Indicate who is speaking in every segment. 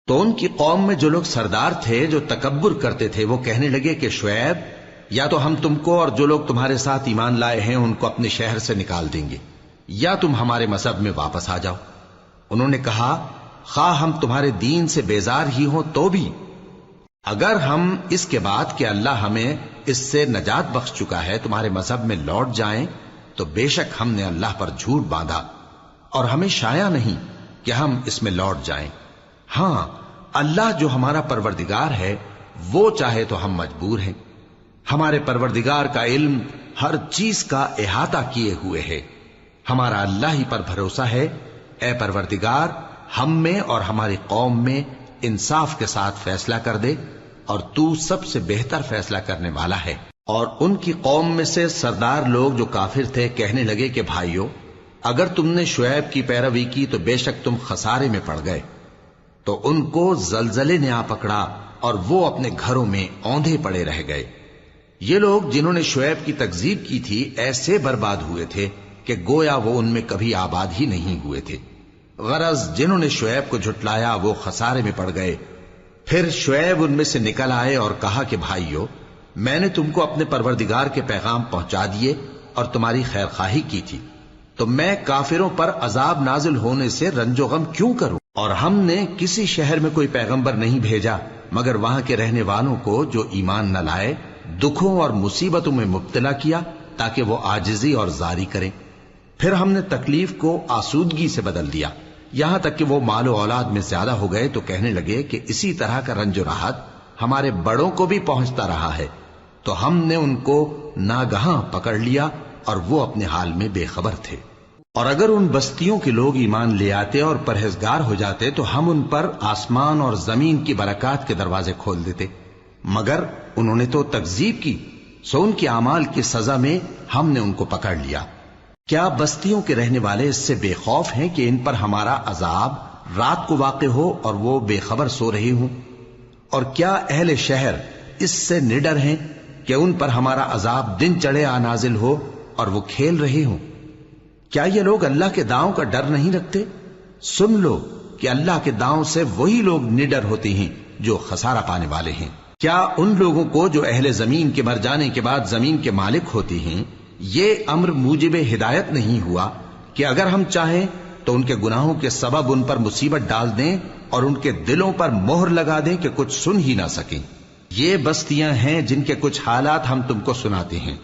Speaker 1: تو ان کی قوم میں جو لوگ سردار تھے جو تکبر کرتے تھے وہ کہنے لگے کہ شعیب، یا تو ہم تم کو اور جو لوگ تمہارے ساتھ ایمان لائے ہیں ان کو اپنے شہر سے نکال دیں گے، یا تم ہمارے مذہب میں واپس آ جاؤ۔ انہوں نے کہا خواہ ہم تمہارے دین سے بیزار ہی ہوں تو بھی، اگر ہم اس کے بعد کہ اللہ ہمیں اس سے نجات بخش چکا ہے تمہارے مذہب میں لوٹ جائیں تو بے شک ہم نے اللہ پر جھوٹ باندھا اور ہمیں شایع نہیں کہ ہم اس میں لوٹ جائیں۔ ہاں، اللہ جو ہمارا پروردگار ہے وہ چاہے تو ہم مجبور ہیں۔ ہمارے پروردگار کا علم ہر چیز کا احاطہ کیے ہوئے ہے۔ ہمارا اللہ ہی پر بھروسہ ہے۔ اے پروردگار، ہم میں اور ہماری قوم میں انصاف کے ساتھ فیصلہ کر دے، اور تو سب سے بہتر فیصلہ کرنے والا ہے۔ اور ان کی قوم میں سے سردار لوگ جو کافر تھے کہنے لگے کہ بھائیو، اگر تم نے شعیب کی پیروی کی تو بے شک تم خسارے میں پڑ گئے۔ تو ان کو زلزلے نے آ پکڑا اور وہ اپنے گھروں میں اوندھے پڑے رہ گئے۔ یہ لوگ جنہوں نے شعیب کی تکذیب کی تھی ایسے برباد ہوئے تھے کہ گویا وہ ان میں کبھی آباد ہی نہیں ہوئے تھے۔ غرض جنہوں نے شعیب کو جھٹلایا وہ خسارے میں پڑ گئے۔ پھر شعیب ان میں سے نکل آئے اور کہا کہ بھائیو، میں نے تم کو اپنے پروردگار کے پیغام پہنچا دیے اور تمہاری خیر خواہی کی تھی، تو میں کافروں پر عذاب نازل ہونے سے رنج و غم کیوں کروں؟ اور ہم نے کسی شہر میں کوئی پیغمبر نہیں بھیجا مگر وہاں کے رہنے والوں کو جو ایمان نہ لائے دکھوں اور مصیبتوں میں مبتلا کیا تاکہ وہ عاجزی اور زاری کریں۔ پھر ہم نے تکلیف کو آسودگی سے بدل دیا، یہاں تک کہ وہ مال و اولاد میں زیادہ ہو گئے تو کہنے لگے کہ اسی طرح کا رنج و راحت ہمارے بڑوں کو بھی پہنچتا رہا ہے، تو ہم نے ان کو ناگہاں پکڑ لیا اور وہ اپنے حال میں بے خبر تھے۔ اور اگر ان بستیوں کے لوگ ایمان لے آتے اور پرہیزگار ہو جاتے تو ہم ان پر آسمان اور زمین کی برکات کے دروازے کھول دیتے، مگر انہوں نے تو تکذیب کی، سو ان کے اعمال کی سزا میں ہم نے ان کو پکڑ لیا۔ کیا بستیوں کے رہنے والے اس سے بے خوف ہیں کہ ان پر ہمارا عذاب رات کو واقع ہو اور وہ بے خبر سو رہے ہوں؟ اور کیا اہل شہر اس سے نڈر ہیں کہ ان پر ہمارا عذاب دن چڑھے آ نازل ہو اور وہ کھیل رہے ہوں؟ کیا یہ لوگ اللہ کے داؤں کا ڈر نہیں رکھتے؟ سن لو کہ اللہ کے داؤں سے وہی لوگ نڈر ہوتے ہیں جو خسارہ پانے والے ہیں۔ کیا ان لوگوں کو جو اہل زمین کے مر جانے کے بعد زمین کے مالک ہوتے ہیں یہ امر موجب ہدایت نہیں ہوا کہ اگر ہم چاہیں تو ان کے گناہوں کے سبب ان پر مصیبت ڈال دیں اور ان کے دلوں پر مہر لگا دیں کہ کچھ سن ہی نہ سکیں؟ یہ بستیاں ہیں جن کے کچھ حالات ہم تم کو سناتے ہیں،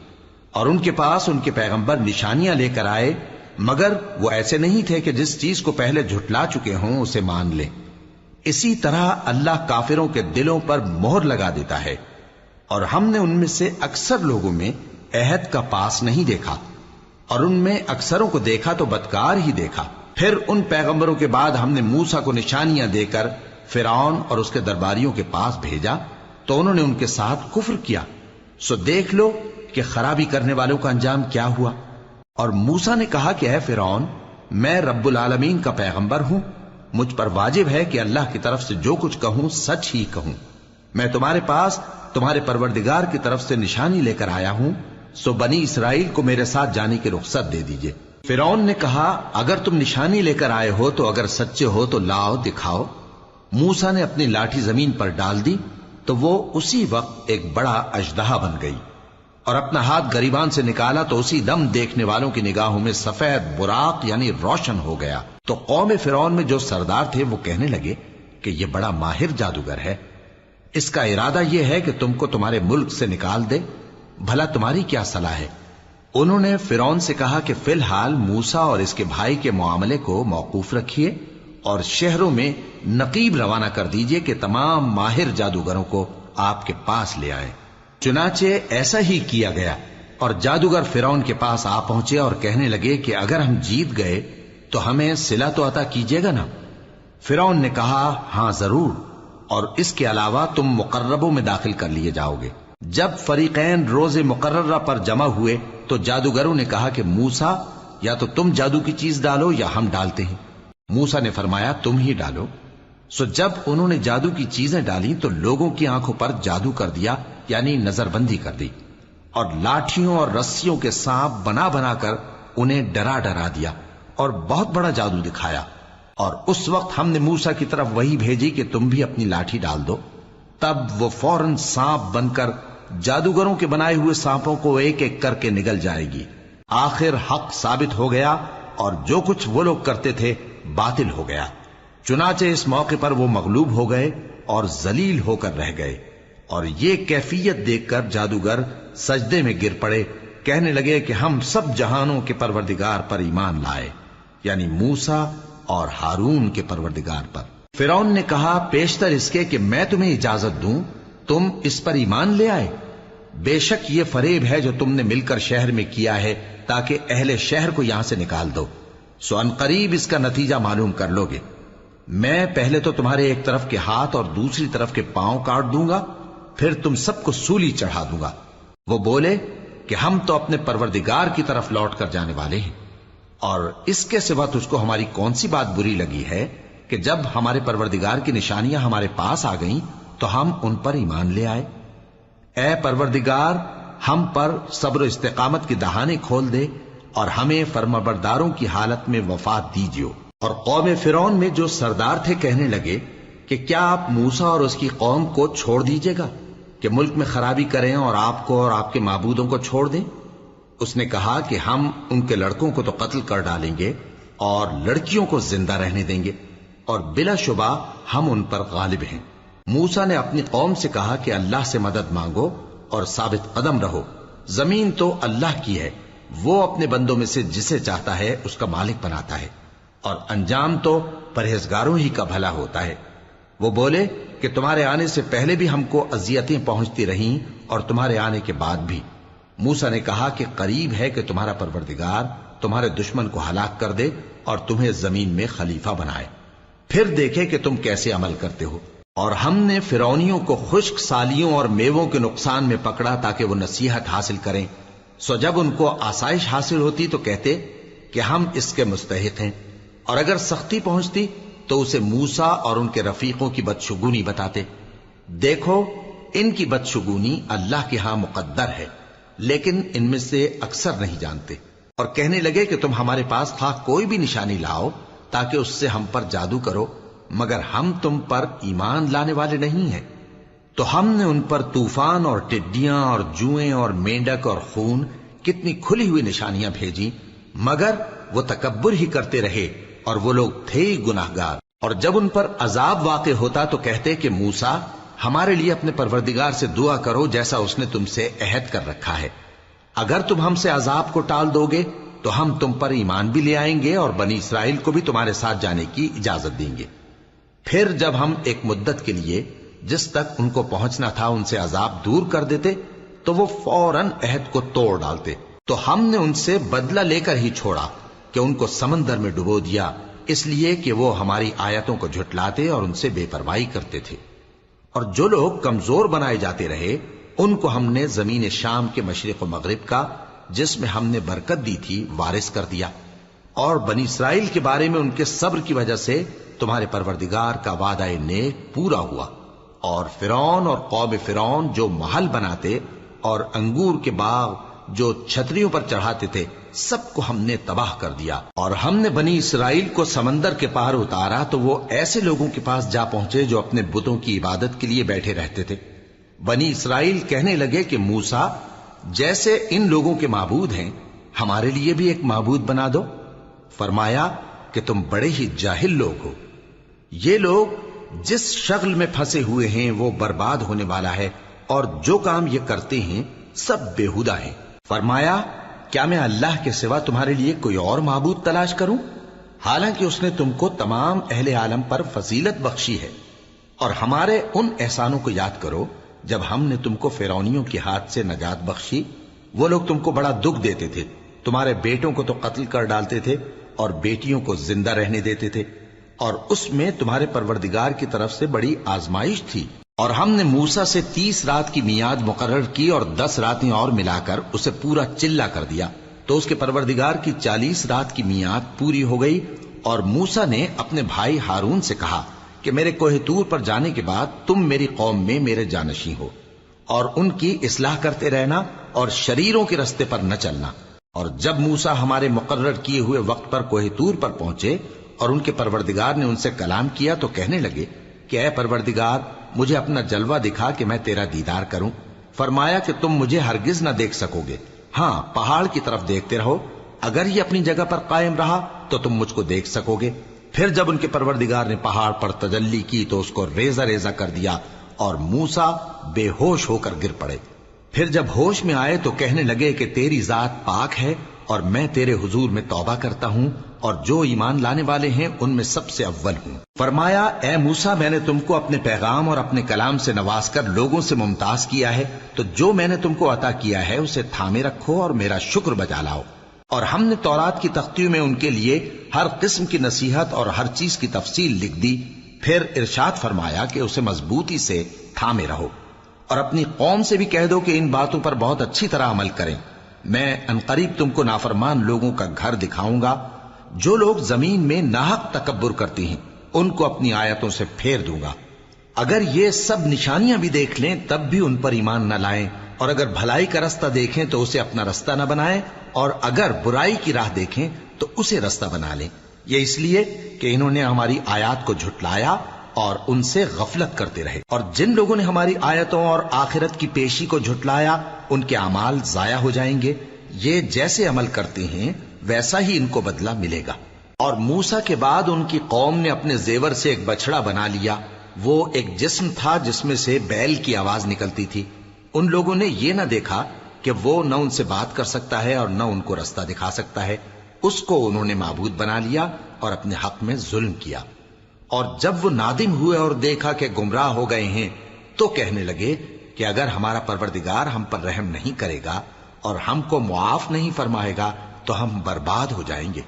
Speaker 1: اور ان کے پاس ان کے پیغمبر نشانیاں لے کر آئے، مگر وہ ایسے نہیں تھے کہ جس چیز کو پہلے جھٹلا چکے ہوں اسے مان لیں۔ اسی طرح اللہ کافروں کے دلوں پر مہر لگا دیتا ہے، اور ہم نے ان میں سے اکثر لوگوں میں عہد کا پاس نہیں دیکھا، اور ان میں اکثروں کو دیکھا تو بدکار ہی دیکھا۔ پھر ان پیغمبروں کے بعد ہم نے موسیٰ کو نشانیاں دے کر فرعون اور اس کے درباریوں کے پاس بھیجا تو انہوں نے ان کے ساتھ کفر کیا، سو دیکھ لو کہ خرابی کرنے والوں کا انجام کیا ہوا۔ اور موسیٰ نے کہا کہ اے فرعون، میں رب العالمین کا پیغمبر ہوں، مجھ پر واجب ہے کہ اللہ کی طرف سے جو کچھ کہوں سچ ہی کہوں۔ میں تمہارے پاس تمہارے پروردگار کی طرف سے نشانی لے کر آیا ہوں، سو بنی اسرائیل کو میرے ساتھ جانے کی رخصت دے دیجئے۔ فرعون نے کہا اگر تم نشانی لے کر آئے ہو تو اگر سچے ہو تو لاؤ دکھاؤ۔ موسیٰ نے اپنی لاٹھی زمین پر ڈال دی تو وہ اسی وقت ایک بڑا اژدہا بن گئی، اور اپنا ہاتھ گریبان سے نکالا تو اسی دم دیکھنے والوں کی نگاہوں میں سفید براق یعنی روشن ہو گیا۔ تو قوم فرعون میں جو سردار تھے وہ کہنے لگے کہ یہ بڑا ماہر جادوگر ہے، اس کا ارادہ یہ ہے کہ تم کو تمہارے ملک سے نکال دے، بھلا تمہاری کیا صلاح ہے؟ انہوں نے فرعون سے کہا کہ فی الحال موسیٰ اور اس کے بھائی کے معاملے کو موقوف رکھیے اور شہروں میں نقیب روانہ کر دیجئے کہ تمام ماہر جادوگروں کو آپ کے پاس لے آئیں۔ چنانچہ ایسا ہی کیا گیا، اور جادوگر فرعون کے پاس آ پہنچے اور کہنے لگے کہ اگر ہم جیت گئے تو ہمیں صلہ تو عطا کیجیے گا نا؟ فرعون نے کہا ہاں ضرور، اور اس کے علاوہ تم مقربوں میں داخل کر لیے جاؤ گے۔ جب فریقین روز مقررہ پر جمع ہوئے تو جادوگروں نے کہا کہ موسیٰ یا تو تم جادو کی چیز ڈالو یا ہم ڈالتے ہیں۔ موسیٰ نے فرمایا تم ہی ڈالو۔ سو جب انہوں نے جادو کی چیزیں ڈالی تو لوگوں کی آنکھوں پر جادو کر دیا، یعنی نظر بندی کر دی، اور لاٹھیوں اور رسیوں کے سانپ بنا بنا کر انہیں ڈرا ڈرا دیا اور بہت بڑا جادو دکھایا۔ اور اس وقت ہم نے موسیٰ کی طرف وحی بھیجی کہ تم بھی اپنی لاٹھی ڈال دو، تب وہ فوراً سانپ بن کر جادوگروں کے بنائے ہوئے سانپوں کو ایک ایک کر کے نگل جائے گی۔ آخر حق ثابت ہو گیا اور جو کچھ وہ لوگ کرتے تھے باطل ہو گیا۔ چنانچہ اس موقع پر وہ مغلوب ہو گئے اور ذلیل ہو کر رہ گئے، اور یہ کیفیت دیکھ کر جادوگر سجدے میں گر پڑے، کہنے لگے کہ ہم سب جہانوں کے پروردگار پر ایمان لائے، یعنی موسیٰ اور ہارون کے پروردگار پر۔ فرعون نے کہا پیشتر اس کے کہ میں تمہیں اجازت دوں تم اس پر ایمان لے آئے، بے شک یہ فریب ہے جو تم نے مل کر شہر میں کیا ہے تاکہ اہل شہر کو یہاں سے نکال دو، سو ان قریب اس کا نتیجہ معلوم کر لو گے۔ میں پہلے تو تمہارے ایک طرف کے ہاتھ اور دوسری طرف کے پاؤں کاٹ دوں گا، پھر تم سب کو سولی چڑھا دوں گا۔ وہ بولے کہ ہم تو اپنے پروردگار کی طرف لوٹ کر جانے والے ہیں، اور اس کے سوا تجھ کو ہماری کون سی بات بری لگی ہے کہ جب ہمارے پروردگار کی نشانیاں ہمارے پاس آ گئیں تو ہم ان پر ایمان لے آئے؟ اے پروردگار، ہم پر صبر و استقامت کی دہانے کھول دے اور ہمیں فرمانبرداروں کی حالت میں وفات دیجیو۔ اور قوم فرعون میں جو سردار تھے کہنے لگے کہ کیا آپ موسیٰ اور اس کی قوم کو چھوڑ دیجیے گا کہ ملک میں خرابی کریں اور آپ کو اور آپ کے معبودوں کو چھوڑ دیں؟ اس نے کہا کہ ہم ان کے لڑکوں کو تو قتل کر ڈالیں گے اور لڑکیوں کو زندہ رہنے دیں گے، اور بلا شبہ ہم ان پر غالب ہیں۔ موسیٰ نے اپنی قوم سے کہا کہ اللہ سے مدد مانگو اور ثابت قدم رہو، زمین تو اللہ کی ہے، وہ اپنے بندوں میں سے جسے چاہتا ہے اس کا مالک بناتا ہے، اور انجام تو پرہیزگاروں ہی کا بھلا ہوتا ہے۔ وہ بولے کہ تمہارے آنے سے پہلے بھی ہم کو اذیتیں پہنچتی رہیں اور تمہارے آنے کے بعد بھی۔ موسیٰ نے کہا کہ قریب ہے کہ تمہارا پروردگار تمہارے دشمن کو ہلاک کر دے اور تمہیں زمین میں خلیفہ بنائے، پھر دیکھے کہ تم کیسے عمل کرتے ہو۔ اور ہم نے فرعونیوں کو خشک سالیوں اور میووں کے نقصان میں پکڑا تاکہ وہ نصیحت حاصل کریں، سو جب ان کو آسائش حاصل ہوتی تو کہتے کہ ہم اس کے مستحق ہیں، اور اگر سختی پہنچتی تو اسے موسیٰ اور ان کے رفیقوں کی بدشگونی بتاتے۔ دیکھو ان کی بدشگونی اللہ کے ہاں مقدر ہے، لیکن ان میں سے اکثر نہیں جانتے۔ اور کہنے لگے کہ تم ہمارے پاس خواہ کوئی بھی نشانی لاؤ تاکہ اس سے ہم پر جادو کرو، مگر ہم تم پر ایمان لانے والے نہیں ہیں۔ تو ہم نے ان پر طوفان اور ٹڈیاں اور جوئیں اور مینڈک اور خون کتنی کھلی ہوئی نشانیاں بھیجی، مگر وہ تکبر ہی کرتے رہے اور وہ لوگ تھے ہی گناہگار۔ اور جب ان پر عذاب واقع ہوتا تو کہتے کہ موسیٰ ہمارے لیے اپنے پروردگار سے دعا کرو جیسا اس نے تم سے عہد کر رکھا ہے، اگر تم ہم سے عذاب کو ٹال دو گے تو ہم تم پر ایمان بھی لے آئیں گے اور بنی اسرائیل کو بھی تمہارے ساتھ جانے کی اجازت دیں گے۔ پھر جب ہم ایک مدت کے لیے جس تک ان کو پہنچنا تھا ان سے عذاب دور کر دیتے تو وہ فوراً عہد کو توڑ ڈالتے، تو ہم نے ان سے بدلہ لے کر ہی چھوڑا کہ ان کو سمندر میں ڈبو دیا، اس لیے کہ وہ ہماری آیتوں کو جھٹلاتے اور ان سے بے پرواہی کرتے تھے۔ اور جو لوگ کمزور بنائے جاتے رہے ان کو ہم نے زمین شام کے مشرق و مغرب کا جس میں ہم نے برکت دی تھی وارث کر دیا، اور بنی اسرائیل کے بارے میں ان کے صبر کی وجہ سے تمہارے پروردگار کا وعدہ نیک پورا ہوا۔ اور فرعون اور قوم فرعون جو محل بناتے اور انگور کے باغ جو چھتریوں پر چڑھاتے تھے سب کو ہم نے تباہ کر دیا۔ اور ہم نے بنی اسرائیل کو سمندر کے پار اتارا تو وہ ایسے لوگوں کے پاس جا پہنچے جو اپنے بتوں کی عبادت کے لیے بیٹھے رہتے تھے۔ بنی اسرائیل کہنے لگے کہ موسیٰ جیسے ان لوگوں کے معبود ہیں ہمارے لیے بھی ایک معبود بنا دو۔ فرمایا کہ تم بڑے ہی جاہل لوگ ہو، یہ لوگ جس شغل میں پھنسے ہوئے ہیں وہ برباد ہونے والا ہے، اور جو کام یہ کرتے ہیں سب بےہودہ ہیں۔ فرمایا کیا میں اللہ کے سوا تمہارے لیے کوئی اور معبود تلاش کروں، حالانکہ اس نے تم کو تمام اہل عالم پر فضیلت بخشی ہے۔ اور ہمارے ان احسانوں کو یاد کرو جب ہم نے تم کو فرعونیوں کے ہاتھ سے نجات بخشی، وہ لوگ تم کو بڑا دکھ دیتے تھے، تمہارے بیٹوں کو تو قتل کر ڈالتے تھے اور بیٹیوں کو زندہ رہنے دیتے تھے، اور اس میں تمہارے پروردگار کی طرف سے بڑی آزمائش تھی۔ اور ہم نے موسیٰ سے 30 رات کی میعاد مقرر کی اور 10 راتیں اور ملا کر اسے پورا چلا کر دیا، تو اس کے پروردگار کی 40 رات کی میعاد پوری ہو گئی۔ اور موسیٰ نے اپنے بھائی ہارون سے کہا کہ میرے کوہ طور پر جانے کے بعد تم میری قوم میں میرے جانشیں ہو، اور ان کی اصلاح کرتے رہنا اور شریروں کے رستے پر نہ چلنا۔ اور جب موسیٰ ہمارے مقرر کیے ہوئے وقت پر کوہ طور پر پہنچے اور ان کے پروردگار نے ان سے کلام کیا تو کہنے لگے کہ اے پروردگار مجھے اپنا جلوہ دکھا کہ میں تیرا دیدار کروں۔ فرمایا کہ تم مجھے ہرگز نہ دیکھ سکو گے، ہاں پہاڑ کی طرف دیکھتے رہو، اگر یہ اپنی جگہ پر قائم رہا تو تم مجھ کو دیکھ سکو گے۔ پھر جب ان کے پروردگار نے پہاڑ پر تجلی کی تو اس کو ریزہ ریزہ کر دیا اور موسیٰ بے ہوش ہو کر گر پڑے۔ پھر جب ہوش میں آئے تو کہنے لگے کہ تیری ذات پاک ہے اور میں تیرے حضور میں توبہ کرتا ہوں اور جو ایمان لانے والے ہیں ان میں سب سے اول ہوں۔ فرمایا اے موسیٰ میں نے تم کو اپنے پیغام اور اپنے کلام سے نواز کر لوگوں سے ممتاز کیا ہے، تو جو میں نے تم کو عطا کیا ہے اسے تھامے رکھو اور میرا شکر بجا لاؤ۔ اور ہم نے تورات کی تختیوں میں ان کے لیے ہر قسم کی نصیحت اور ہر چیز کی تفصیل لکھ دی۔ پھر ارشاد فرمایا کہ اسے مضبوطی سے تھامے رہو اور اپنی قوم سے بھی کہہ دو کہ ان باتوں پر بہت اچھی طرح عمل کریں۔ میں انقریب تم کو نافرمان لوگوں کا گھر دکھاؤں گا، جو لوگ زمین میں ناحق تکبر کرتی ہیں ان کو اپنی آیتوں سے پھیر دوں گا۔ اگر یہ سب نشانیاں بھی دیکھ لیں تب بھی ان پر ایمان نہ لائیں، اور اگر بھلائی کا رستہ دیکھیں تو اسے اپنا رستہ نہ بنائیں، اور اگر برائی کی راہ دیکھیں تو اسے رستہ بنا لیں۔ یہ اس لیے کہ انہوں نے ہماری آیات کو جھٹلایا اور ان سے غفلت کرتے رہے، اور جن لوگوں نے ہماری آیتوں اور آخرت کی پیشی کو جھٹلایا ان کے اعمال ضائع ہو جائیں گے۔ یہ جیسے عمل کرتے ہیں ویسا ہی ان کو بدلہ ملے گا۔ اور موسیٰ کے بعد ان کی قوم نے اپنے زیور سے ایک بچڑا بنا لیا، وہ ایک جسم تھا جس میں سے بیل کی آواز نکلتی تھی۔ ان لوگوں نے یہ نہ دیکھا کہ وہ نہ ان سے بات کر سکتا ہے اور نہ ان کو رستہ دکھا سکتا ہے، اس کو انہوں نے معبود بنا لیا اور اپنے حق میں ظلم کیا۔ اور جب وہ نادم ہوئے اور دیکھا کہ گمراہ ہو گئے ہیں تو کہنے لگے کہ اگر ہمارا پروردگار ہم پر رحم نہیں کرے گا اور ہم کو معاف نہیں فرمائے گا تو ہم برباد ہو جائیں گے۔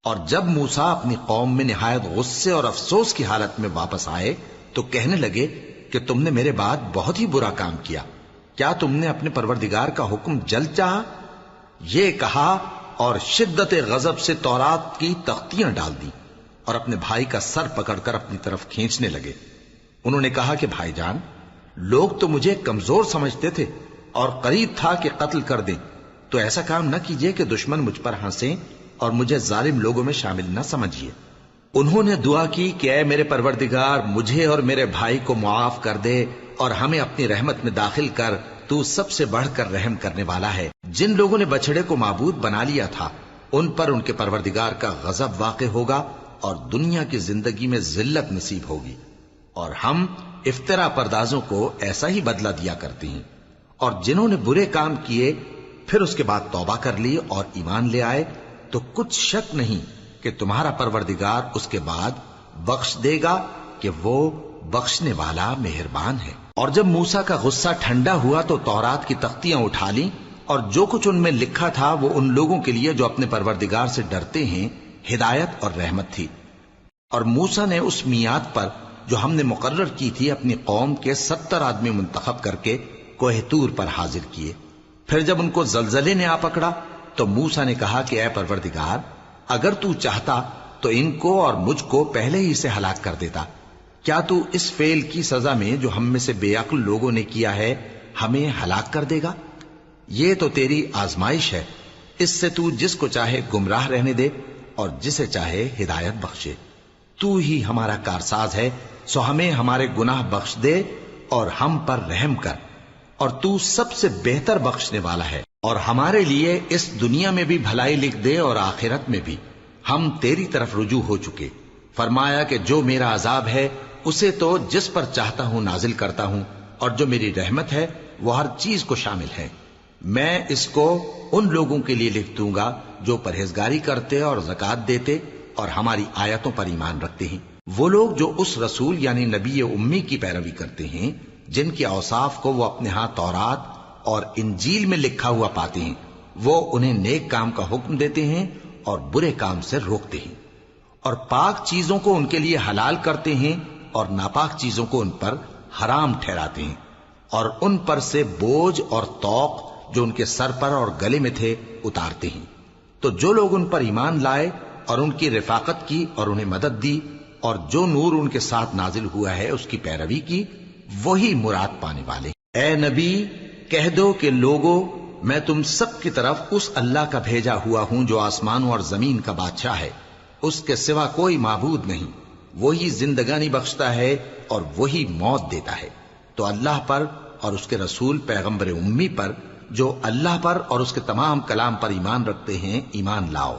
Speaker 1: اور جب موسیٰ اپنی قوم میں نہایت غصے اور افسوس کی حالت میں واپس آئے تو کہنے لگے کہ تم نے میرے بعد بہت ہی برا کام کیا، کیا تم نے اپنے پروردگار کا حکم جلد چاہا؟ یہ کہا اور شدت غضب سے تورات کی تختیاں ڈال دی اور اپنے بھائی کا سر پکڑ کر اپنی طرف کھینچنے لگے۔ انہوں نے کہا کہ بھائی جان، لوگ تو مجھے کمزور سمجھتے تھے اور قریب تھا کہ قتل کر دیں، تو ایسا کام نہ کیجیے کہ دشمن مجھ پر ہنسیں اور مجھے ظالم لوگوں میں شامل نہ سمجھیے۔ انہوں نے دعا کی کہ اے میرے پروردگار مجھے اور میرے بھائی کو معاف کر دے اور ہمیں اپنی رحمت میں داخل کر، تو سب سے بڑھ کر رحم کرنے والا ہے۔ جن لوگوں نے بچڑے کو معبود بنا لیا تھا ان پر ان کے پروردگار کا غضب واقع ہوگا اور دنیا کی زندگی میں ذلت نصیب ہوگی، اور ہم افترا پردازوں کو ایسا ہی بدلہ دیا کرتے ہیں۔ اور جنہوں نے برے کام کیے پھر اس کے بعد توبہ کر لی اور ایمان لے آئے تو کچھ شک نہیں کہ تمہارا پروردگار اس کے بعد بخش دے گا کہ وہ بخشنے والا مہربان ہے۔ اور جب موسیٰ کا غصہ ٹھنڈا ہوا تو تورات کی تختیاں اٹھا لیں، اور جو کچھ ان میں لکھا تھا وہ ان لوگوں کے لیے جو اپنے پروردگار سے ڈرتے ہیں ہدایت اور رحمت تھی۔ اور موسیٰ نے اس میعاد پر جو ہم نے مقرر کی تھی اپنی قوم کے 70 آدمی منتخب کر کے کوہ طور پر حاضر کیے۔ پھر جب ان کو زلزلے نے آ پکڑا تو موسیٰ نے کہا کہ اے پروردگار اگر تو چاہتا تو ان کو اور مجھ کو پہلے ہی سے ہلاک کر دیتا، کیا تو اس فعل کی سزا میں جو ہم میں سے بے عقل لوگوں نے کیا ہے ہمیں ہلاک کر دے گا؟ یہ تو تیری آزمائش ہے، اس سے تو جس کو چاہے گمراہ رہنے دے اور جسے چاہے ہدایت بخشے۔ تو ہی ہمارا کارساز ہے، سو ہمیں ہمارے گناہ بخش دے اور ہم پر رحم کر، اور تو سب سے بہتر بخشنے والا ہے، اور ہمارے لیے اس دنیا میں بھی بھلائی لکھ دے اور آخرت میں بھی، ہم تیری طرف رجوع ہو چکے۔ فرمایا کہ جو میرا عذاب ہے اسے تو جس پر چاہتا ہوں نازل کرتا ہوں، اور جو میری رحمت ہے وہ ہر چیز کو شامل ہے۔ میں اس کو ان لوگوں کے لیے لکھ دوں گا جو پرہیزگاری کرتے اور زکوٰۃ دیتے اور ہماری آیتوں پر ایمان رکھتے ہیں، وہ لوگ جو اس رسول یعنی نبی امی کی پیروی کرتے ہیں جن کے اوصاف کو وہ اپنے ہاں تورات اور انجیل میں لکھا ہوا پاتے ہیں، وہ انہیں نیک کام کا حکم دیتے ہیں اور برے کام سے روکتے ہیں، اور پاک چیزوں کو ان کے لیے حلال کرتے ہیں اور ناپاک چیزوں کو ان پر حرام ٹھہراتے ہیں، اور ان پر سے بوجھ اور طوق جو ان کے سر پر اور گلے میں تھے اتارتے ہیں۔ تو جو لوگ ان پر ایمان لائے اور ان کی رفاقت کی اور انہیں مدد دی اور جو نور ان کے ساتھ نازل ہوا ہے اس کی پیروی کی، وہی مراد پانے والے۔ اے نبی کہہ دو کہ لوگو میں تم سب کی طرف اس اللہ کا بھیجا ہوا ہوں جو آسمانوں اور زمین کا بادشاہ ہے، اس کے سوا کوئی معبود نہیں، وہی زندگانی بخشتا ہے اور وہی موت دیتا ہے۔ تو اللہ پر اور اس کے رسول پیغمبر امی پر جو اللہ پر اور اس کے تمام کلام پر ایمان رکھتے ہیں ایمان لاؤ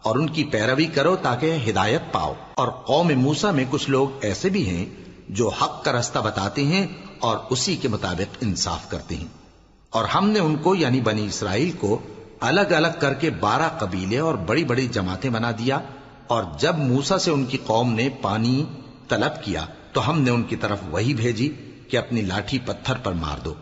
Speaker 1: اور ان کی پیروی کرو تاکہ ہدایت پاؤ۔ اور قوم موسیٰ میں کچھ لوگ ایسے بھی ہیں جو حق کا راستہ بتاتے ہیں اور اسی کے مطابق انصاف کرتے ہیں۔ اور ہم نے ان کو یعنی بنی اسرائیل کو الگ الگ کر کے 12 قبیلے اور بڑی بڑی جماعتیں بنا دیا، اور جب موسیٰ سے ان کی قوم نے پانی طلب کیا تو ہم نے ان کی طرف وہی بھیجی کہ اپنی لاٹھی پتھر پر مار دو،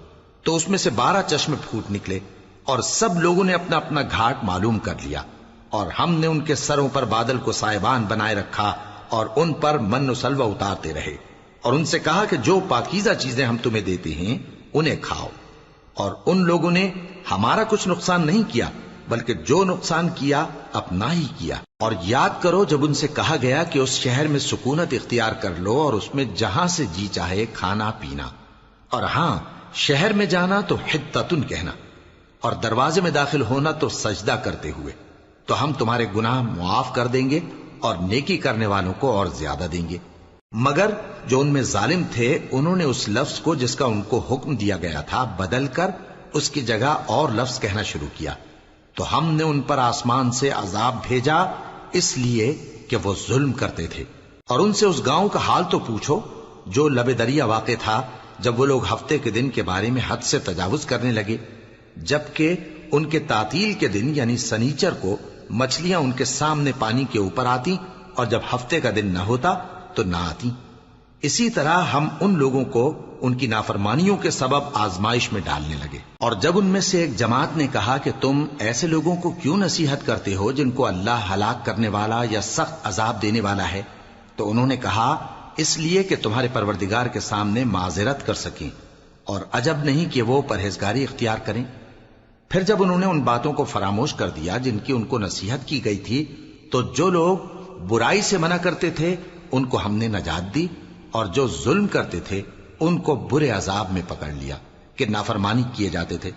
Speaker 1: تو اس میں سے 12 چشمے پھوٹ نکلے، اور سب لوگوں نے اپنا اپنا گھاٹ معلوم کر لیا، اور ہم نے ان کے سروں پر بادل کو سائبان بنائے رکھا اور ان پر من و سلوہ اتارتے رہے، اور ان سے کہا کہ جو پاکیزہ چیزیں ہم تمہیں دیتے ہیں انہیں کھاؤ۔ اور ان لوگوں نے ہمارا کچھ نقصان نہیں کیا بلکہ جو نقصان کیا اپنا ہی کیا۔ اور یاد کرو جب ان سے کہا گیا کہ اس شہر میں سکونت اختیار کر لو اور اس میں جہاں سے جی چاہے کھانا پینا، اور ہاں شہر میں جانا تو حتتن کہنا، اور دروازے میں داخل ہونا تو سجدہ کرتے ہوئے، تو ہم تمہارے گناہ معاف کر دیں گے اور نیکی کرنے والوں کو اور زیادہ دیں گے۔ مگر جو ان میں ظالم تھے انہوں نے اس لفظ کو جس کا ان کو حکم دیا گیا تھا بدل کر اس کی جگہ اور لفظ کہنا شروع کیا، تو ہم نے ان پر آسمان سے عذاب بھیجا اس لیے کہ وہ ظلم کرتے تھے۔ اور ان سے اس گاؤں کا حال تو پوچھو جو لب دریا واقع تھا، جب وہ لوگ ہفتے کے دن کے بارے میں حد سے تجاوز کرنے لگے، جبکہ ان کے تعطیل کے دن یعنی سنیچر کو مچھلیاں ان کے سامنے پانی کے اوپر آتی، اور جب ہفتے کا دن نہ ہوتا تو نہ آتی۔ اسی طرح ہم ان لوگوں کو ان کی نافرمانیوں کے سبب آزمائش میں ڈالنے لگے۔ اور جب ان میں سے ایک جماعت نے کہا کہ تم ایسے لوگوں کو کیوں نصیحت کرتے ہو جن کو اللہ ہلاک کرنے والا یا سخت عذاب دینے والا ہے، تو انہوں نے کہا اس لیے کہ تمہارے پروردگار کے سامنے معذرت کر سکیں، اور عجب نہیں کہ وہ پرہیزگاری اختیار کریں۔ پھر جب انہوں نے ان باتوں کو فراموش کر دیا جن کی ان کو نصیحت کی گئی تھی، تو جو لوگ برائی سے منع کرتے تھے ان کو ہم نے نجات دی، اور جو ظلم کرتے تھے ان کو برے عذاب میں پکڑ لیا کہ نافرمانی کیے جاتے تھے۔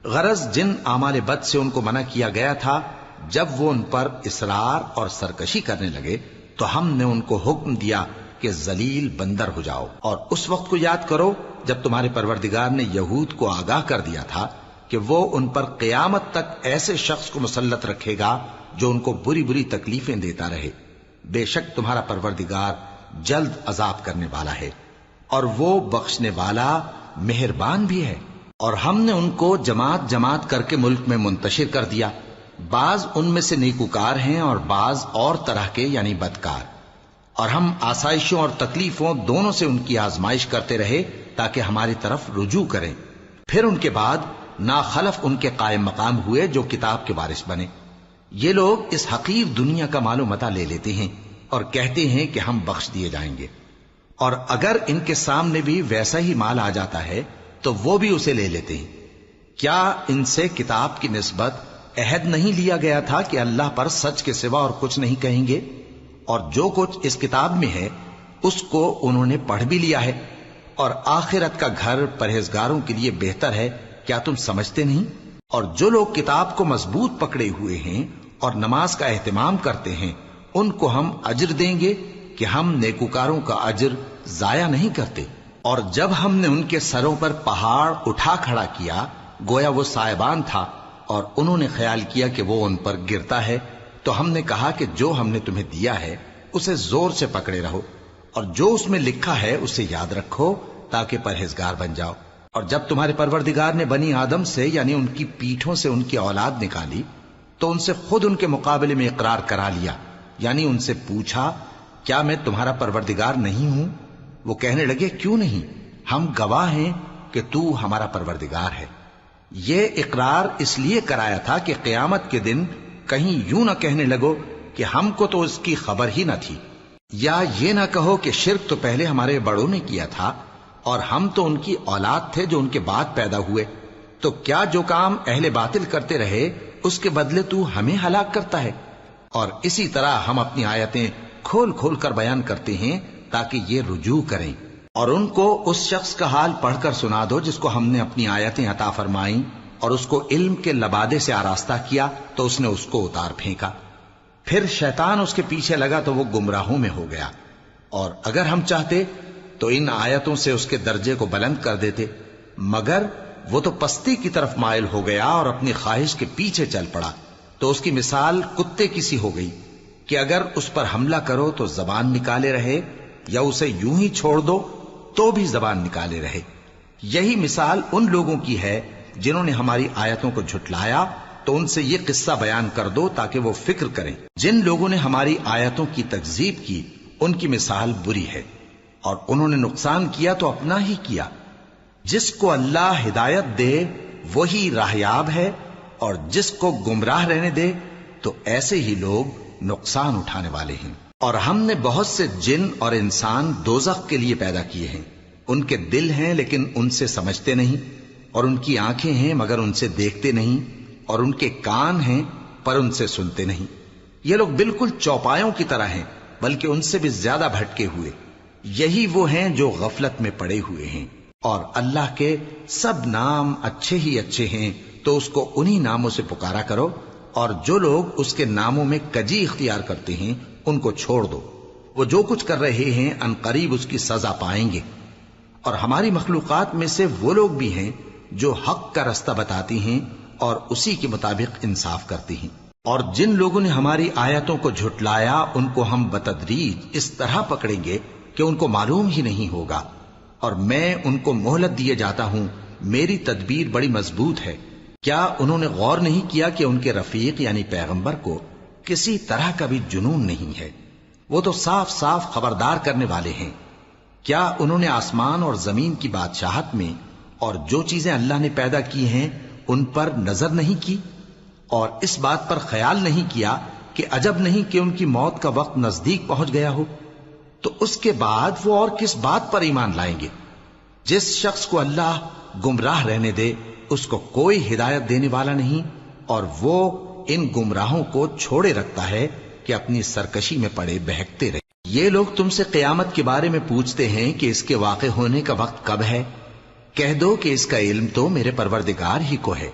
Speaker 1: غرض جن اعمال بد سے ان کو منع کیا گیا تھا، جب وہ ان پر اصرار اور سرکشی کرنے لگے تو ہم نے ان کو حکم دیا کہ ذلیل بندر ہو جاؤ۔ اور اس وقت کو یاد کرو جب تمہارے پروردگار نے یہود کو آگاہ کر دیا تھا کہ وہ ان پر قیامت تک ایسے شخص کو مسلط رکھے گا جو ان کو بری بری تکلیفیں دیتا رہے۔ بے شک تمہارا پروردگار جلد عذاب کرنے والا ہے اور وہ بخشنے والا مہربان بھی ہے۔ اور ہم نے ان کو جماعت جماعت کر کے ملک میں منتشر کر دیا، بعض ان میں سے نیکوکار ہیں اور بعض اور طرح کے یعنی بدکار، اور ہم آسائشوں اور تکلیفوں دونوں سے ان کی آزمائش کرتے رہے تاکہ ہماری طرف رجوع کریں۔ پھر ان کے بعد ناخلف ان کے قائم مقام ہوئے جو کتاب کے وارث بنے۔ یہ لوگ اس حقیر دنیا کا مال و متاع لے لیتے ہیں اور کہتے ہیں کہ ہم بخش دیے جائیں گے، اور اگر ان کے سامنے بھی ویسا ہی مال آ جاتا ہے تو وہ بھی اسے لے لیتے ہیں۔ کیا ان سے کتاب کی نسبت عہد نہیں لیا گیا تھا کہ اللہ پر سچ کے سوا اور کچھ نہیں کہیں گے؟ اور جو کچھ اس کتاب میں ہے اس کو انہوں نے پڑھ بھی لیا ہے، اور آخرت کا گھر پرہیزگاروں کے لیے بہتر ہے، کیا تم سمجھتے نہیں؟ اور جو لوگ کتاب کو مضبوط پکڑے ہوئے ہیں اور نماز کا اہتمام کرتے ہیں ان کو ہم اجر دیں گے کہ ہم نیکوکاروں کا اجر ضائع نہیں کرتے۔ اور جب ہم نے ان کے سروں پر پہاڑ اٹھا کھڑا کیا گویا وہ سائبان تھا، اور انہوں نے خیال کیا کہ وہ ان پر گرتا ہے، تو ہم نے کہا کہ جو ہم نے تمہیں دیا ہے اسے زور سے پکڑے رہو، اور جو اس میں لکھا ہے اسے یاد رکھو تاکہ پرہیزگار بن جاؤ۔ اور جب تمہارے پروردگار نے بنی آدم سے یعنی ان کی پیٹھوں سے ان کی اولاد نکالی تو ان سے خود ان کے مقابلے میں اقرار کرا لیا، یعنی ان سے پوچھا کیا میں تمہارا پروردگار نہیں ہوں؟ وہ کہنے لگے کیوں نہیں، ہم گواہ ہیں کہ تو ہمارا پروردگار ہے۔ یہ اقرار اس لیے کرایا تھا کہ قیامت کے دن کہیں یوں نہ کہنے لگو کہ ہم کو تو اس کی خبر ہی نہ تھی، یا یہ نہ کہو کہ شرک تو پہلے ہمارے بڑوں نے کیا تھا اور ہم تو ان کی اولاد تھے جو ان کے بعد پیدا ہوئے، تو کیا جو کام اہل باطل کرتے رہے اس کے بدلے تو ہمیں ہلاک کرتا ہے؟ اور اسی طرح ہم اپنی آیتیں کھول کھول کر بیان کرتے ہیں تاکہ یہ رجوع کریں۔ اور ان کو اس شخص کا حال پڑھ کر سنا دو جس کو ہم نے اپنی آیتیں عطا فرمائیں اور اس کو علم کے لبادے سے آراستہ کیا تو اس نے اس کو اتار پھینکا۔ پھر شیطان اس کے پیچھے لگا تو وہ گمراہوں میں ہو گیا، اور اگر ہم چاہتے تو ان آیتوں سے اس کے درجے کو بلند کر دیتے، مگر وہ تو پستی کی طرف مائل ہو گیا اور اپنی خواہش کے پیچھے چل پڑا، تو اس کی مثال کتے کی سی ہو گئی کہ اگر اس پر حملہ کرو تو زبان نکالے رہے، یا اسے یوں ہی چھوڑ دو تو بھی زبان نکالے رہے۔ یہی مثال ان لوگوں کی ہے جنہوں نے ہماری آیتوں کو جھٹلایا، تو ان سے یہ قصہ بیان کر دو تاکہ وہ فکر کریں۔ جن لوگوں نے ہماری آیتوں کی تکذیب کی ان کی مثال بری ہے، اور انہوں نے نقصان کیا تو اپنا ہی کیا۔ جس کو اللہ ہدایت دے وہی راہیاب ہے، اور جس کو گمراہ رہنے دے تو ایسے ہی لوگ نقصان اٹھانے والے ہیں۔ اور ہم نے بہت سے جن اور انسان دوزخ کے لیے پیدا کیے ہیں، ان کے دل ہیں لیکن ان سے سمجھتے نہیں، اور ان کی آنکھیں ہیں مگر ان سے دیکھتے نہیں، اور ان کے کان ہیں پر ان سے سنتے نہیں۔ یہ لوگ بالکل چوپایوں کی طرح ہیں، بلکہ ان سے بھی زیادہ بھٹکے ہوئے۔ یہی وہ ہیں جو غفلت میں پڑے ہوئے ہیں۔ اور اللہ کے سب نام اچھے ہی اچھے ہیں، تو اس کو انہی ناموں سے پکارا کرو، اور جو لوگ اس کے ناموں میں کجی اختیار کرتے ہیں ان کو چھوڑ دو۔ وہ جو کچھ کر رہے ہیں ان قریب اس کی سزا پائیں گے۔ اور ہماری مخلوقات میں سے وہ لوگ بھی ہیں جو حق کا رستہ بتاتی ہیں اور اسی کے مطابق انصاف کرتی ہیں۔ اور جن لوگوں نے ہماری آیتوں کو جھٹلایا ان کو ہم بتدریج اس طرح پکڑیں گے کہ ان کو معلوم ہی نہیں ہوگا، اور میں ان کو مہلت دیے جاتا ہوں، میری تدبیر بڑی مضبوط ہے۔ کیا انہوں نے غور نہیں کیا کہ ان کے رفیق یعنی پیغمبر کو کسی طرح کا بھی جنون نہیں ہے؟ وہ تو صاف صاف خبردار کرنے والے ہیں۔ کیا انہوں نے آسمان اور زمین کی بادشاہت میں اور جو چیزیں اللہ نے پیدا کی ہیں ان پر نظر نہیں کی، اور اس بات پر خیال نہیں کیا کہ عجب نہیں کہ ان کی موت کا وقت نزدیک پہنچ گیا ہو؟ تو اس کے بعد وہ اور کس بات پر ایمان لائیں گے؟ جس شخص کو اللہ گمراہ رہنے دے اس کو کوئی ہدایت دینے والا نہیں، اور وہ ان گمراہوں کو چھوڑے رکھتا ہے کہ اپنی سرکشی میں پڑے بہکتے رہے۔ یہ لوگ تم سے قیامت کے بارے میں پوچھتے ہیں کہ اس کے واقع ہونے کا وقت کب ہے؟ کہہ دو کہ اس کا علم تو میرے پروردگار ہی کو ہے،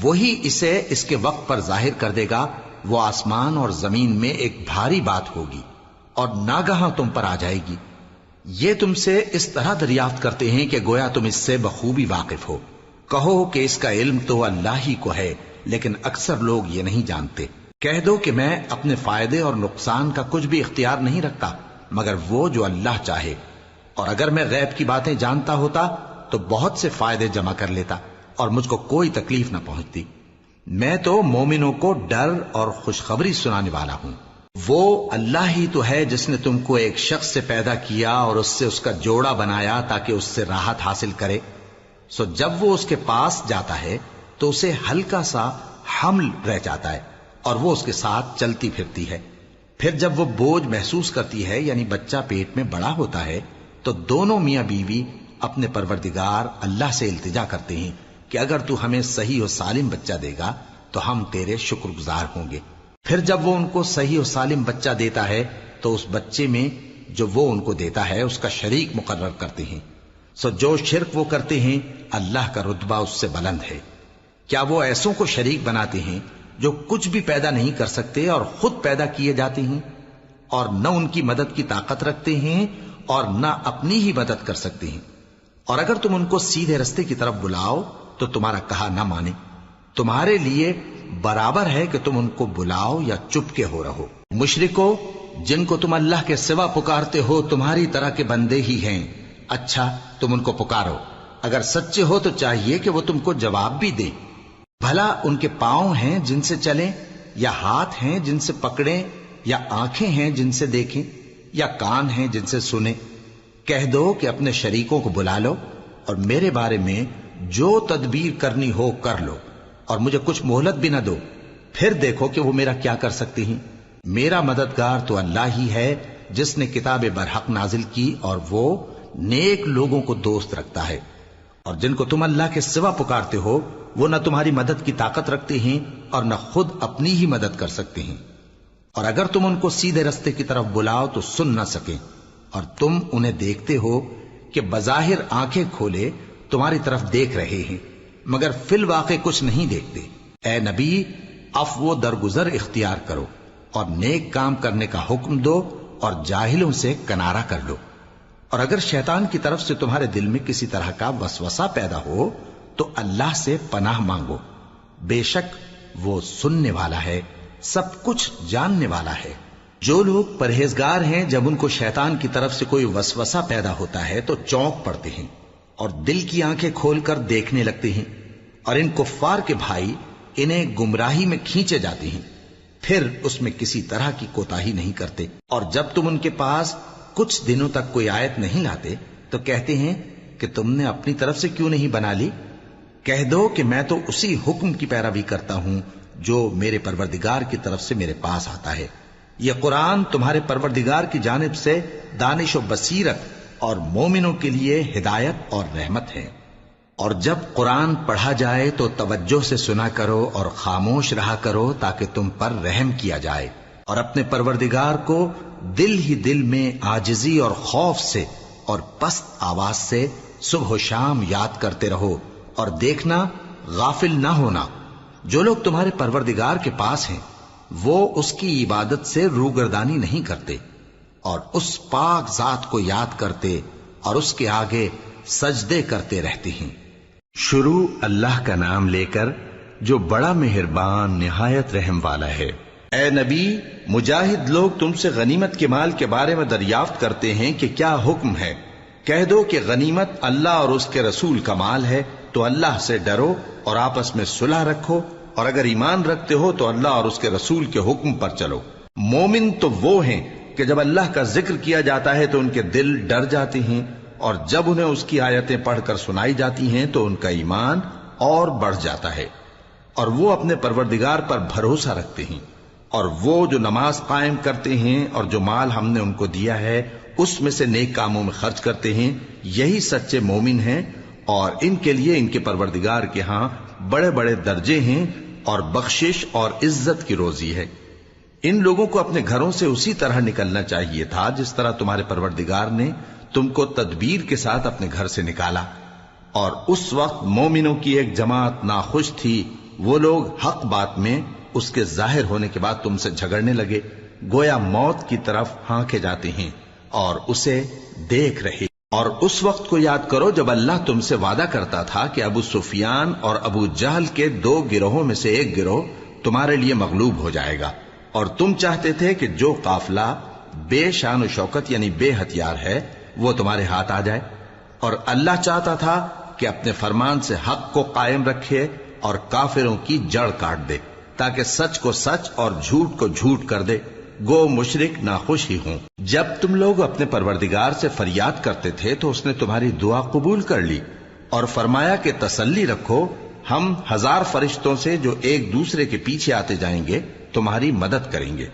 Speaker 1: وہی اسے اس کے وقت پر ظاہر کر دے گا۔ وہ آسمان اور زمین میں ایک بھاری بات ہوگی اور ناگہاں تم پر آ جائے گی۔ یہ تم سے اس طرح دریافت کرتے ہیں کہ گویا تم اس سے بخوبی واقف ہو۔ کہو کہ اس کا علم تو اللہ ہی کو ہے، لیکن اکثر لوگ یہ نہیں جانتے۔ کہہ دو کہ میں اپنے فائدے اور نقصان کا کچھ بھی اختیار نہیں رکھتا مگر وہ جو اللہ چاہے، اور اگر میں غیب کی باتیں جانتا ہوتا تو بہت سے فائدے جمع کر لیتا اور مجھ کو کوئی تکلیف نہ پہنچتی۔ میں تو مومنوں کو ڈر اور خوشخبری سنانے والا ہوں۔ وہ اللہ ہی تو ہے جس نے تم کو ایک شخص سے پیدا کیا اور اس سے اس کا جوڑا بنایا تاکہ اس سے راحت حاصل کرے۔ سو جب وہ اس کے پاس جاتا ہے تو اسے ہلکا سا حمل رہ جاتا ہے اور وہ اس کے ساتھ چلتی پھرتی ہے۔ پھر جب وہ بوجھ محسوس کرتی ہے یعنی بچہ پیٹ میں بڑا ہوتا ہے تو دونوں میاں بیوی اپنے پروردگار اللہ سے التجا کرتے ہیں کہ اگر تو ہمیں صحیح و سالم بچہ دے گا تو ہم تیرے شکر گزار ہوں گے۔ پھر جب وہ ان کو صحیح و سالم بچہ دیتا ہے تو اس بچے میں جو وہ ان کو دیتا ہے اس کا شریک مقرر کرتے ہیں۔ سو جو شرک وہ کرتے ہیں اللہ کا رتبہ اس سے بلند ہے۔ کیا وہ ایسوں کو شریک بناتے ہیں جو کچھ بھی پیدا نہیں کر سکتے اور خود پیدا کیے جاتے ہیں، اور نہ ان کی مدد کی طاقت رکھتے ہیں اور نہ اپنی ہی مدد کر سکتے ہیں؟ اور اگر تم ان کو سیدھے رستے کی طرف بلاؤ تو تمہارا کہا نہ مانے، تمہارے لیے برابر ہے کہ تم ان کو بلاؤ یا چپ کے ہو رہو۔ مشرکو، جن کو تم اللہ کے سوا پکارتے ہو تمہاری طرح کے بندے ہی ہیں، اچھا تم ان کو پکارو، اگر سچے ہو تو چاہیے کہ وہ تم کو جواب بھی دیں۔ بھلا ان کے پاؤں ہیں جن سے چلیں، یا ہاتھ ہیں جن سے پکڑیں، یا آنکھیں ہیں جن سے دیکھیں، یا کان ہیں جن سے سنیں؟ کہہ دو کہ اپنے شریکوں کو بلا لو اور میرے بارے میں جو تدبیر کرنی ہو کر لو، اور مجھے کچھ مہلت بھی نہ دو، پھر دیکھو کہ وہ میرا کیا کر سکتے ہیں۔ میرا مددگار تو اللہ ہی ہے جس نے کتاب برحق نازل کی، اور وہ نیک لوگوں کو دوست رکھتا ہے۔ اور جن کو تم اللہ کے سوا پکارتے ہو وہ نہ تمہاری مدد کی طاقت رکھتے ہیں اور نہ خود اپنی ہی مدد کر سکتے ہیں، اور اگر تم ان کو سیدھے رستے کی طرف بلاؤ تو سن نہ سکیں، اور تم انہیں دیکھتے ہو کہ بظاہر آنکھیں کھولے تمہاری طرف دیکھ رہے ہیں مگر فی الواقع کچھ نہیں دیکھتے۔ اے نبی، عفو و درگزر اختیار کرو، اور نیک کام کرنے کا حکم دو اور جاہلوں سے کنارہ کر لو۔ اور اگر شیطان کی طرف سے تمہارے دل میں کسی طرح کا وسوسہ پیدا ہو تو اللہ سے پناہ مانگو، بے شک وہ سننے والا ہے، سب کچھ جاننے والا ہے۔ جو لوگ پرہیزگار ہیں جب ان کو شیطان کی طرف سے کوئی وسوسہ پیدا ہوتا ہے تو چونک پڑتے ہیں اور دل کی آنکھیں کھول کر دیکھنے لگتے ہیں، اور ان کفار کے بھائی انہیں گمراہی میں کھینچے جاتے ہیں، پھر اس میں کسی طرح کی کوتاہی نہیں کرتے۔ اور جب تم ان کے پاس کچھ دنوں تک کوئی آیت نہیں لاتے تو کہتے ہیں کہ تم نے اپنی طرف سے کیوں نہیں بنا لی؟ کہہ دو کہ میں تو اسی حکم کی پیروی کرتا ہوں جو میرے پروردگار کی طرف سے میرے پاس آتا ہے۔ یہ قرآن تمہارے پروردگار کی جانب سے دانش و بصیرت اور مومنوں کے لیے ہدایت اور رحمت ہے۔ اور جب قرآن پڑھا جائے تو توجہ سے سنا کرو اور خاموش رہا کرو تاکہ تم پر رحم کیا جائے، اور اپنے پروردگار کو دل ہی دل میں عاجزی اور خوف سے اور پست آواز سے صبح و شام یاد کرتے رہو، اور دیکھنا غافل نہ ہونا۔ جو لوگ تمہارے پروردگار کے پاس ہیں وہ اس کی عبادت سے روگردانی نہیں کرتے، اور اس پاک ذات کو یاد کرتے اور اس کے آگے سجدے کرتے رہتے ہیں۔ شروع اللہ کا نام لے کر جو بڑا مہربان نہایت رحم والا ہے۔ اے نبی، مجاہد لوگ تم سے غنیمت کے مال کے بارے میں دریافت کرتے ہیں کہ کیا حکم ہے۔ کہہ دو کہ غنیمت اللہ اور اس کے رسول کا مال ہے، تو اللہ سے ڈرو اور آپس میں صلح رکھو، اور اگر ایمان رکھتے ہو تو اللہ اور اس کے رسول کے حکم پر چلو۔ مومن تو وہ ہیں کہ جب اللہ کا ذکر کیا جاتا ہے تو ان کے دل ڈر جاتے ہیں، اور جب انہیں اس کی آیتیں پڑھ کر سنائی جاتی ہیں تو ان کا ایمان اور بڑھ جاتا ہے، اور وہ اپنے پروردگار پر بھروسہ رکھتے ہیں، اور وہ جو نماز قائم کرتے ہیں اور جو مال ہم نے ان کو دیا ہے اس میں سے نیک کاموں میں خرچ کرتے ہیں، یہی سچے مومن ہیں، اور ان کے لیے ان کے پروردگار کے ہاں بڑے بڑے درجے ہیں اور بخشش اور عزت کی روزی ہے۔ ان لوگوں کو اپنے گھروں سے اسی طرح نکلنا چاہیے تھا جس طرح تمہارے پروردگار نے تم کو تدبیر کے ساتھ اپنے گھر سے نکالا۔ اور اس وقت مومنوں کی ایک جماعت ناخوش تھی، وہ لوگ حق بات میں اس کے ظاہر ہونے کے بعد تم سے جھگڑنے لگے، گویا موت کی طرف ہانکے جاتے ہیں اور اسے دیکھ رہے۔ اور اس وقت کو یاد کرو جب اللہ تم سے وعدہ کرتا تھا کہ ابو سفیان اور ابو جہل کے 2 گروہوں میں سے ایک گروہ تمہارے لیے مغلوب ہو جائے گا، اور تم چاہتے تھے کہ جو قافلہ بے شان و شوکت یعنی بے ہتھیار ہے وہ تمہارے ہاتھ آ جائے، اور اللہ چاہتا تھا کہ اپنے فرمان سے حق کو قائم رکھے اور کافروں کی جڑ کاٹ دے، تاکہ سچ کو سچ اور جھوٹ کو جھوٹ کر دے، گو مشرک ناخوش ہی ہوں۔ جب تم لوگ اپنے پروردگار سے فریاد کرتے تھے تو اس نے تمہاری دعا قبول کر لی اور فرمایا کہ تسلی رکھو، ہم 1000 فرشتوں سے جو ایک دوسرے کے پیچھے آتے جائیں گے تمہاری مدد کریں گے۔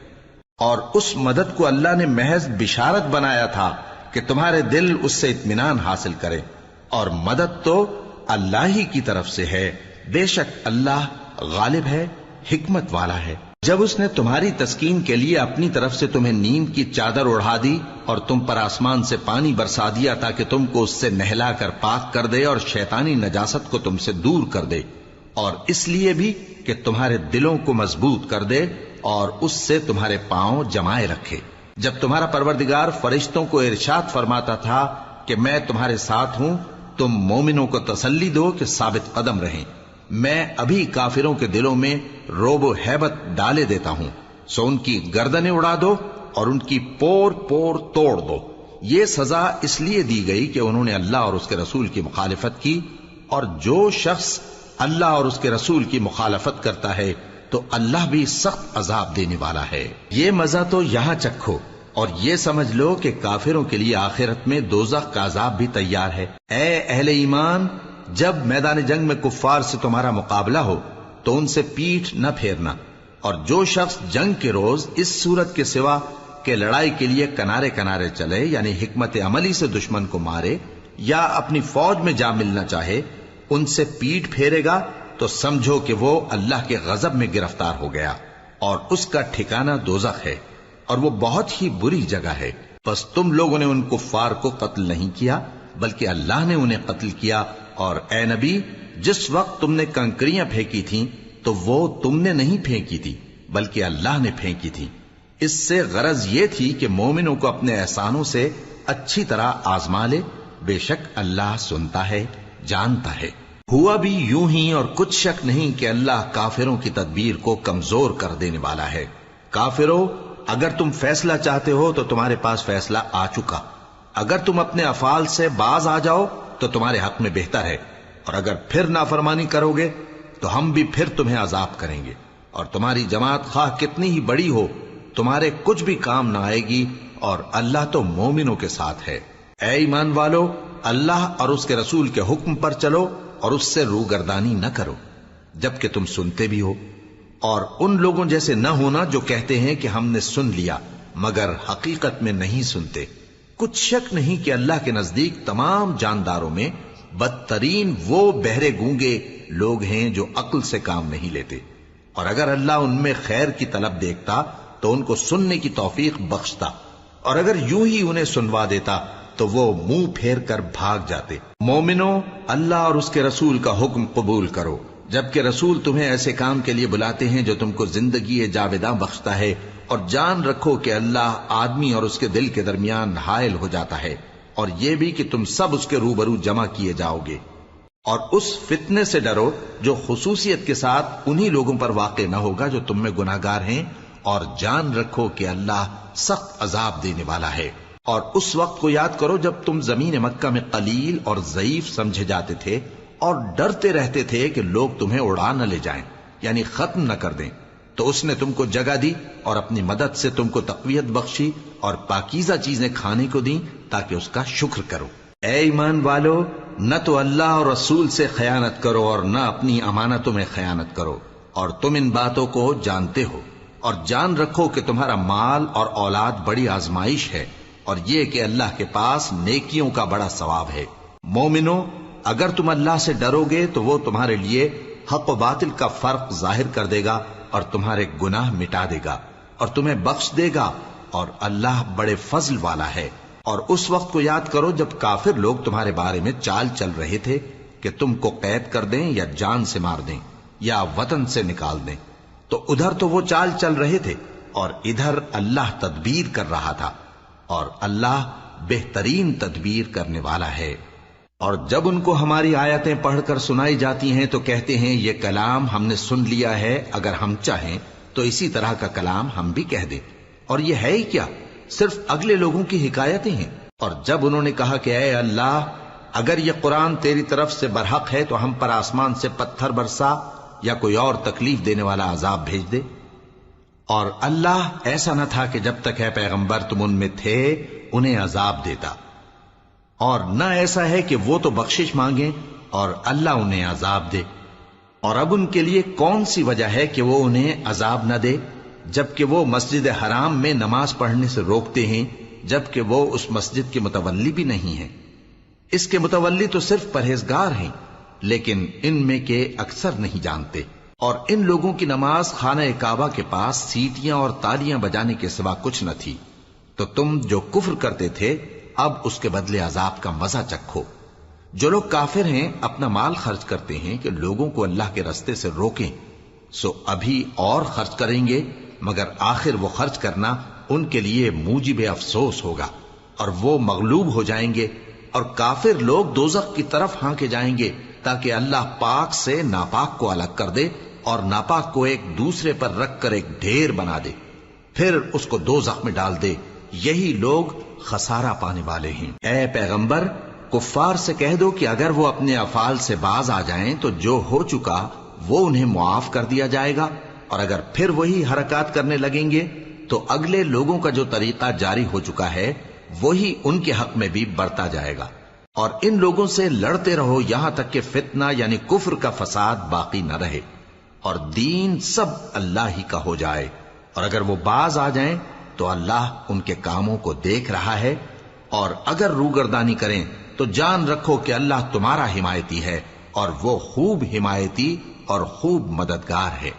Speaker 1: اور اس مدد کو اللہ نے محض بشارت بنایا تھا کہ تمہارے دل اس سے اطمینان حاصل کرے، اور مدد تو اللہ ہی کی طرف سے ہے، بے شک اللہ غالب ہے، حکمت والا ہے۔ جب اس نے تمہاری تسکین کے لیے اپنی طرف سے تمہیں نیند کی چادر اڑا دی اور تم پر آسمان سے پانی برسا دیا تاکہ تم کو اس سے نہلا کر پاک کر دے اور شیطانی نجاست کو تم سے دور کر دے، اور اس لیے بھی کہ تمہارے دلوں کو مضبوط کر دے اور اس سے تمہارے پاؤں جمائے رکھے۔ جب تمہارا پروردگار فرشتوں کو ارشاد فرماتا تھا کہ میں تمہارے ساتھ ہوں، تم مومنوں کو تسلی دو کہ ثابت قدم رہیں، میں ابھی کافروں کے دلوں میں روب و ہیبت ڈالے دیتا ہوں، سو ان کی گردنیں اڑا دو اور ان کی پور پور توڑ دو۔ یہ سزا اس لیے دی گئی کہ انہوں نے اللہ اور اس کے رسول کی مخالفت کی، اور جو شخص اللہ اور اس کے رسول کی مخالفت کرتا ہے تو اللہ بھی سخت عذاب دینے والا ہے۔ یہ مزہ تو یہاں چکھو، اور یہ سمجھ لو کہ کافروں کے لیے آخرت میں دوزخ کا عذاب بھی تیار ہے۔ اے اہل ایمان، جب میدان جنگ میں کفار سے تمہارا مقابلہ ہو تو ان سے پیٹھ نہ پھیرنا، اور جو شخص جنگ کے روز اس صورت کے سوا کہ لڑائی کے لیے کنارے کنارے چلے یعنی حکمت عملی سے دشمن کو مارے یا اپنی فوج میں جا ملنا چاہے، ان سے پیٹھ پھیرے گا تو سمجھو کہ وہ اللہ کے غضب میں گرفتار ہو گیا، اور اس کا ٹھکانہ دوزخ ہے، اور وہ بہت ہی بری جگہ ہے۔ پس تم لوگوں نے ان کفار کو قتل نہیں کیا بلکہ اللہ نے انہیں قتل کیا، اور اے نبی، جس وقت تم نے کنکریاں پھینکی تھیں تو وہ تم نے نہیں پھینکی تھی بلکہ اللہ نے پھینکی تھی، اس سے غرض یہ تھی کہ مومنوں کو اپنے احسانوں سے اچھی طرح آزما لے. بے شک اللہ سنتا ہے، جانتا ہے. ہوا بھی یوں ہی، اور کچھ شک نہیں کہ اللہ کافروں کی تدبیر کو کمزور کر دینے والا ہے. کافروں، اگر تم فیصلہ چاہتے ہو تو تمہارے پاس فیصلہ آ چکا. اگر تم اپنے افعال سے باز آ جاؤ تو تمہارے حق میں بہتر ہے، اور اگر پھر نافرمانی کرو گے تو ہم بھی پھر تمہیں عذاب کریں گے. اور تمہاری جماعت خواہ کتنی ہی بڑی ہو تمہارے کچھ بھی کام نہ آئے گی، اور اللہ تو مومنوں کے ساتھ ہے. اے ایمان والو، اللہ اور اس کے رسول کے حکم پر چلو اور اس سے روگردانی نہ کرو جبکہ تم سنتے بھی ہو، اور ان لوگوں جیسے نہ ہونا جو کہتے ہیں کہ ہم نے سن لیا مگر حقیقت میں نہیں سنتے. کچھ شک نہیں کہ اللہ کے نزدیک تمام جانداروں میں بدترین وہ بہرے گونگے لوگ ہیں جو عقل سے کام نہیں لیتے. اور اگر اللہ ان میں خیر کی طلب دیکھتا تو ان کو سننے کی توفیق بخشتا، اور اگر یوں ہی انہیں سنوا دیتا تو وہ منہ پھیر کر بھاگ جاتے. مومنوں، اللہ اور اس کے رسول کا حکم قبول کرو جبکہ رسول تمہیں ایسے کام کے لیے بلاتے ہیں جو تم کو زندگی جاوداں بخشتا ہے. اور جان رکھو کہ اللہ آدمی اور اس کے دل کے درمیان حائل ہو جاتا ہے، اور یہ بھی کہ تم سب اس کے روبرو جمع کیے جاؤ گے. اور اس فتنے سے ڈرو جو خصوصیت کے ساتھ انہی لوگوں پر واقع نہ ہوگا جو تم میں گناہگار ہیں، اور جان رکھو کہ اللہ سخت عذاب دینے والا ہے. اور اس وقت کو یاد کرو جب تم زمین مکہ میں قلیل اور ضعیف سمجھے جاتے تھے اور ڈرتے رہتے تھے کہ لوگ تمہیں اڑا نہ لے جائیں، یعنی ختم نہ کر دیں. تو اس نے تم کو جگہ دی اور اپنی مدد سے تم کو تقویت بخشی اور پاکیزہ چیزیں کھانے کو دیں تاکہ اس کا شکر کرو. اے ایمان والو، نہ تو اللہ اور رسول سے خیانت کرو اور نہ اپنی امانتوں میں خیانت کرو، اور تم ان باتوں کو جانتے ہو. اور جان رکھو کہ تمہارا مال اور اولاد بڑی آزمائش ہے، اور یہ کہ اللہ کے پاس نیکیوں کا بڑا ثواب ہے. مومنو، اگر تم اللہ سے ڈرو گے تو وہ تمہارے لیے حق و باطل کا فرق ظاہر کر دے گا اور تمہارے گناہ مٹا دے گا اور تمہیں بخش دے گا، اور اللہ بڑے فضل والا ہے. اور اس وقت کو یاد کرو جب کافر لوگ تمہارے بارے میں چال چل رہے تھے کہ تم کو قید کر دیں یا جان سے مار دیں یا وطن سے نکال دیں. تو ادھر تو وہ چال چل رہے تھے اور ادھر اللہ تدبیر کر رہا تھا، اور اللہ بہترین تدبیر کرنے والا ہے. اور جب ان کو ہماری آیتیں پڑھ کر سنائی جاتی ہیں تو کہتے ہیں یہ کلام ہم نے سن لیا ہے، اگر ہم چاہیں تو اسی طرح کا کلام ہم بھی کہہ دیں. اور یہ ہے ہی کیا، صرف اگلے لوگوں کی حکایتیں ہیں. اور جب انہوں نے کہا کہ اے اللہ، اگر یہ قرآن تیری طرف سے برحق ہے تو ہم پر آسمان سے پتھر برسا یا کوئی اور تکلیف دینے والا عذاب بھیج دے. اور اللہ ایسا نہ تھا کہ جب تک اے پیغمبر تم ان میں تھے انہیں عذاب دیتا، اور نہ ایسا ہے کہ وہ تو بخشش مانگیں اور اللہ انہیں عذاب دے. اور اب ان کے لیے کون سی وجہ ہے کہ وہ انہیں عذاب نہ دے جبکہ وہ مسجد حرام میں نماز پڑھنے سے روکتے ہیں، جبکہ وہ اس مسجد کے متولی بھی نہیں ہیں. اس کے متولی تو صرف پرہیزگار ہیں، لیکن ان میں کے اکثر نہیں جانتے. اور ان لوگوں کی نماز خانہ کعبہ کے پاس سیٹیاں اور تالیاں بجانے کے سوا کچھ نہ تھی. تو تم جو کفر کرتے تھے اب اس کے بدلے عذاب کا مزہ چکھو. جو لوگ کافر ہیں اپنا مال خرچ کرتے ہیں کہ لوگوں کو اللہ کے رستے سے روکیں، سو ابھی اور خرچ کریں گے، مگر آخر وہ خرچ کرنا ان کے لیے موجب افسوس ہوگا اور وہ مغلوب ہو جائیں گے. اور کافر لوگ دوزخ کی طرف ہانکے جائیں گے تاکہ اللہ پاک سے ناپاک کو الگ کر دے اور ناپاک کو ایک دوسرے پر رکھ کر ایک ڈھیر بنا دے، پھر اس کو دوزخ میں ڈال دے. یہی لوگ خسارہ پانے والے ہیں. اے پیغمبر، کفار سے کہہ دو کہ اگر وہ اپنے افعال سے باز آ جائیں تو جو ہو چکا وہ انہیں معاف کر دیا جائے گا، اور اگر پھر وہی حرکات کرنے لگیں گے تو اگلے لوگوں کا جو طریقہ جاری ہو چکا ہے وہی ان کے حق میں بھی بڑھتا جائے گا. اور ان لوگوں سے لڑتے رہو یہاں تک کہ فتنہ یعنی کفر کا فساد باقی نہ رہے اور دین سب اللہ ہی کا ہو جائے. اور اگر وہ باز آ جائیں تو اللہ ان کے کاموں کو دیکھ رہا ہے، اور اگر روگردانی کریں تو جان رکھو کہ اللہ تمہارا حمایتی ہے، اور وہ خوب حمایتی اور خوب مددگار ہے.